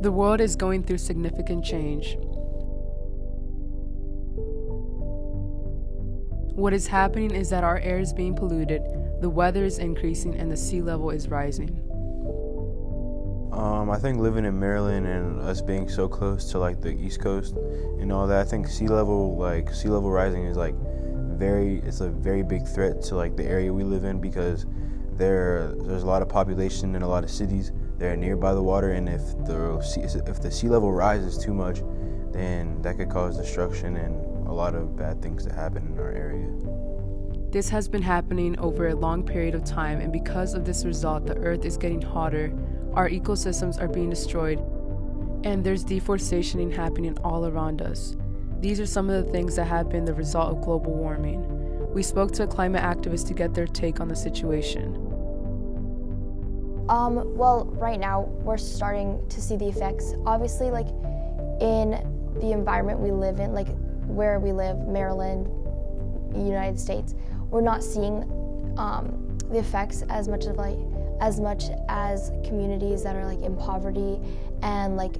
The world is going through significant change. What is happening is that our air is being polluted, the weather is increasing, and the sea level is rising. I think living in Maryland and us being so close to like the East Coast and all that, I think sea level rising is it's a very big threat to like the area we live in, because there's a lot of population in a lot of cities that are nearby the water, and if the sea level rises too much, then that could cause destruction and a lot of bad things to happen in our area. This has been happening over a long period of time, and because of this result, the earth is getting hotter, our ecosystems are being destroyed, and there's deforestation happening all around us. These are some of the things that have been the result of global warming. We spoke to a climate activist to get their take on the situation. Well, right now we're starting to see the effects. Obviously, like in the environment we live in, like where we live, Maryland, United States, we're not seeing the effects as much as communities that are like in poverty and like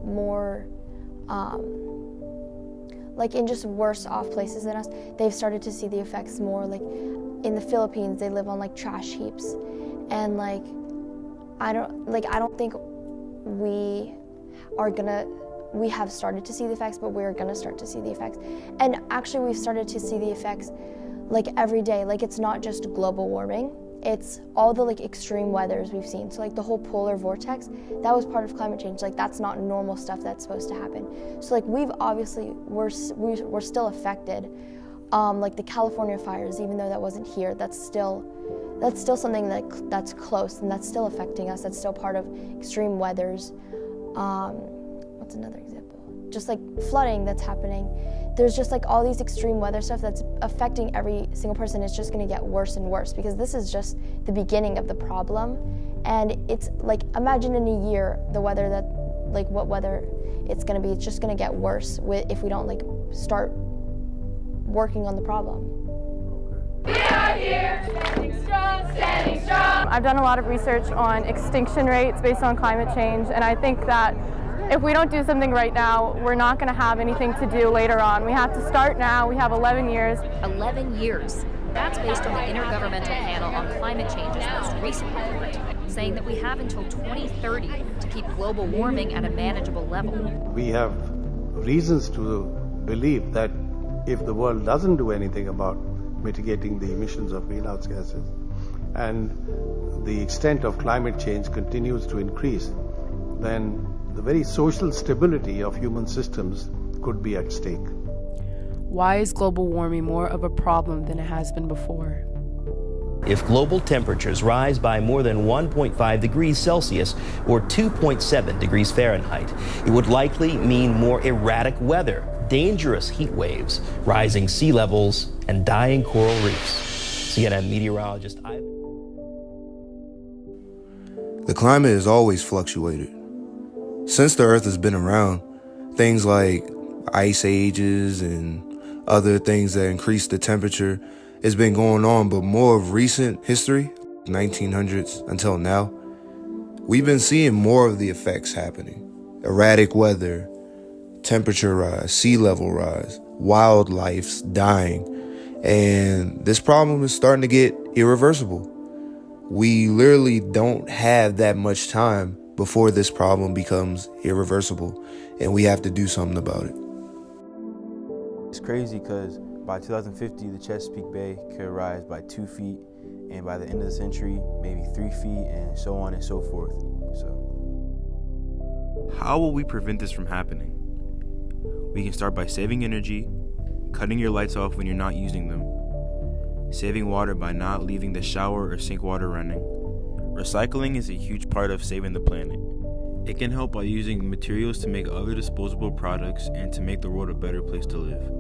more like in just worse off places than us. They've started to see the effects more. Like in the Philippines, they live on like trash heaps, and like I don't think we have started to see the effects, but we're gonna start to see the effects. And actually we've started to see the effects like every day. Like it's not just global warming, it's all the like extreme weathers we've seen. So like the whole polar vortex, that was part of climate change. Like that's not normal stuff that's supposed to happen. So like we're still affected. Like the California fires, even though that wasn't here, that's still something that's close, and that's still affecting us. That's still part of extreme weathers. What's another example? Just like flooding that's happening. There's just like all these extreme weather stuff that's affecting every single person. It's just gonna get worse and worse, because this is just the beginning of the problem. And it's like, imagine in a year, what weather it's gonna be. It's just gonna get worse if we don't like start working on the problem. We are here, standing strong, standing strong. I've done a lot of research on extinction rates based on climate change, and I think that if we don't do something right now, we're not going to have anything to do later on. We have to start now. We have 11 years. 11 years. That's based on the Intergovernmental Panel on Climate Change's most recent report, saying that we have until 2030 to keep global warming at a manageable level. We have reasons to believe that if the world doesn't do anything about mitigating the emissions of greenhouse gases, and the extent of climate change continues to increase, then the very social stability of human systems could be at stake. Why is global warming more of a problem than it has been before? If global temperatures rise by more than 1.5 degrees Celsius or 2.7 degrees Fahrenheit, it would likely mean more erratic weather, dangerous heat waves, rising sea levels, and dying coral reefs. CNN meteorologist Ivan. The climate has always fluctuated. Since the Earth has been around, things like ice ages and other things that increase the temperature has been going on, but more of recent history, 1900s until now, we've been seeing more of the effects happening. Erratic weather, temperature rise, sea level rise, wildlife's dying, and this problem is starting to get irreversible. We literally don't have that much time before this problem becomes irreversible, and we have to do something about it. It's crazy because by 2050, the Chesapeake Bay could rise by 2 feet, and by the end of the century, maybe 3 feet, and so on and so forth. So, how will we prevent this from happening? We can start by saving energy, cutting your lights off when you're not using them, saving water by not leaving the shower or sink water running. Recycling is a huge part of saving the planet. It can help by using materials to make other disposable products and to make the world a better place to live.